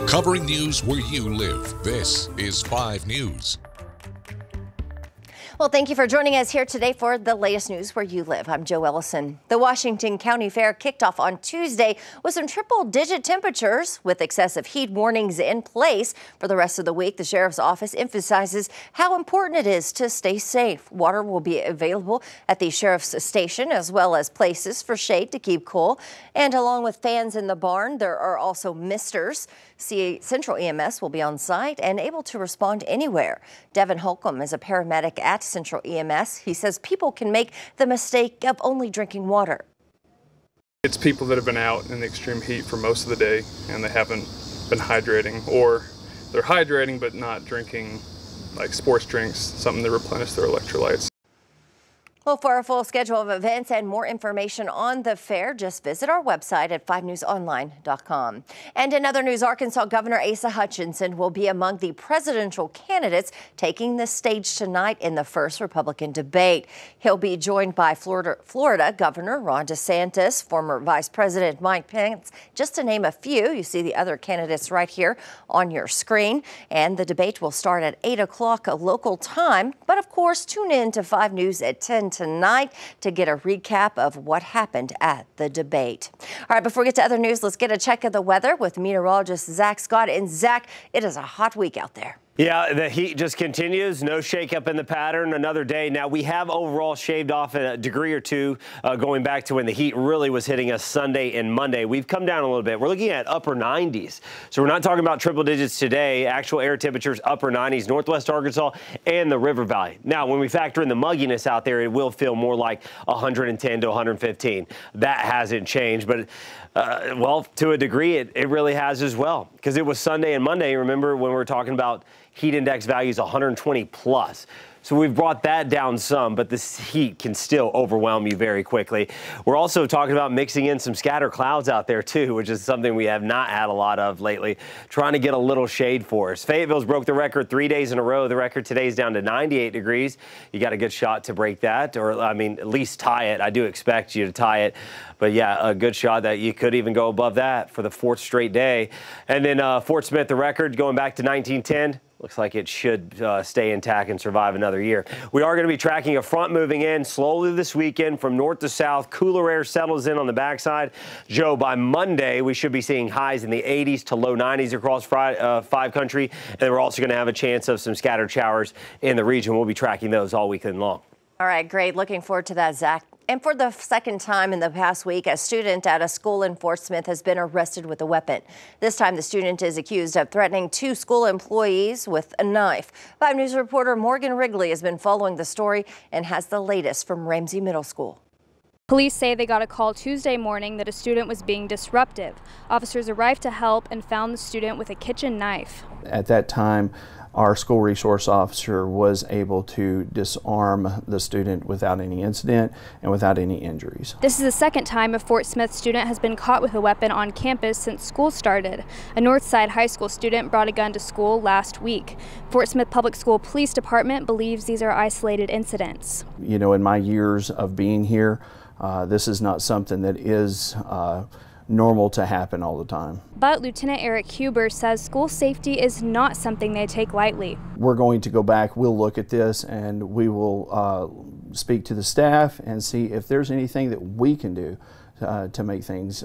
Covering news where you live. This is 5 News. Well, thank you for joining us here today for the latest news where you live. I'm Jo Ellison. The Washington County Fair kicked off on Tuesday with some triple-digit temperatures with excessive heat warnings in place. For the rest of the week, the sheriff's office emphasizes how important it is to stay safe. Water will be available at the sheriff's station as well as places for shade to keep cool. And along with fans in the barn, there are also misters. Central EMS will be on site and able to respond anywhere. Devin Holcomb is a paramedic at Central EMS. He says people can make the mistake of only drinking water. It's people that have been out in the extreme heat for most of the day and they haven't been hydrating, or they're hydrating but not drinking like sports drinks, something to replenish their electrolytes. Well, for a full schedule of events and more information on the fair, just visit our website at 5newsonline.com. And in other news, Arkansas Governor Asa Hutchinson will be among the presidential candidates taking the stage tonight in the first Republican debate. He'll be joined by Florida Governor Ron DeSantis, former Vice President Mike Pence, just to name a few. You see the other candidates right here on your screen. And the debate will start at 8 o'clock local time. But of course, tune in to 5 News at 10 tonight to get a recap of what happened at the debate. All right, before we get to other news, let's get a check of the weather with meteorologist Zach Scott. And Zach, it is a hot week out there. Yeah, the heat just continues. No shakeup in the pattern. Another day. Now, we have overall shaved off a degree or two going back to when the heat really was hitting us Sunday and Monday. We've come down a little bit. We're looking at upper 90s. So we're not talking about triple digits today. Actual air temperatures upper 90s, northwest Arkansas and the River Valley. Now, when we factor in the mugginess out there, it will feel more like 110 to 115. That hasn't changed. But well, to a degree, it really has as well, because it was Sunday and Monday. Remember when we were talking about heat index values 120 plus. So we've brought that down some, but this heat can still overwhelm you very quickly. We're also talking about mixing in some scatter clouds out there too, which is something we have not had a lot of lately, trying to get a little shade for us. Fayetteville's broke the record 3 days in a row. The record today is down to 98 degrees. You got a good shot to break that, or I mean, at least tie it. I do expect you to tie it. But yeah, a good shot that you could even go above that for the 4th straight day. And then Fort Smith, the record going back to 1910. Looks like it should stay intact and survive another year. We are going to be tracking a front moving in slowly this weekend from north to south. Cooler air settles in on the backside. Joe, by Monday, we should be seeing highs in the 80s to low 90s across 5 country. And we're also going to have a chance of some scattered showers in the region. We'll be tracking those all weekend long. All right, great. Looking forward to that, Zach. And for the second time in the past week, a student at a school in Fort Smith has been arrested with a weapon. This time, the student is accused of threatening 2 school employees with a knife. 5 News reporter Morgan Wrigley has been following the story and has the latest from Ramsey Middle School. Police say they got a call Tuesday morning that a student was being disruptive. Officers arrived to help and found the student with a kitchen knife. At that time, our school resource officer was able to disarm the student without any incident and without any injuries. This is the second time a Fort Smith student has been caught with a weapon on campus since school started. A Northside High School student brought a gun to school last week. Fort Smith Public School Police Department believes these are isolated incidents. You know, in my years of being here, this is not something that is normal to happen all the time. But Lieutenant Eric Huber says school safety is not something they take lightly. We're going to go back, we'll look at this, and we will speak to the staff and see if there's anything that we can do to make things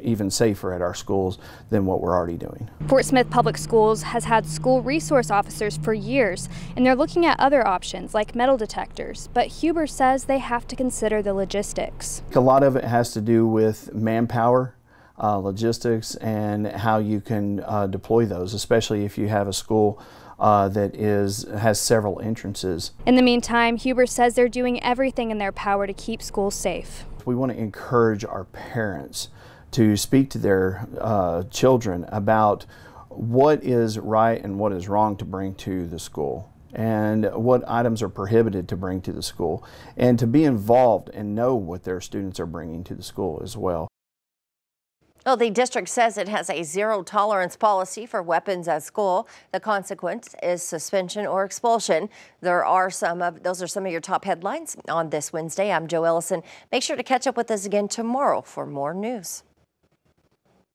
even safer at our schools than what we're already doing. Fort Smith Public Schools has had school resource officers for years, and they're looking at other options like metal detectors. But Huber says they have to consider the logistics. A lot of it has to do with manpower, logistics, and how you can deploy those, especially if you have a school that has several entrances. In the meantime, Huber says they're doing everything in their power to keep schools safe. We want to encourage our parents to speak to their children about what is right and what is wrong to bring to the school, and what items are prohibited to bring to the school, and to be involved and know what their students are bringing to the school as well. Well, the district says it has a zero-tolerance policy for weapons at school. The consequence is suspension or expulsion. Those are some of your top headlines on this Wednesday. I'm Jo Ellison. Make sure to catch up with us again tomorrow for more news.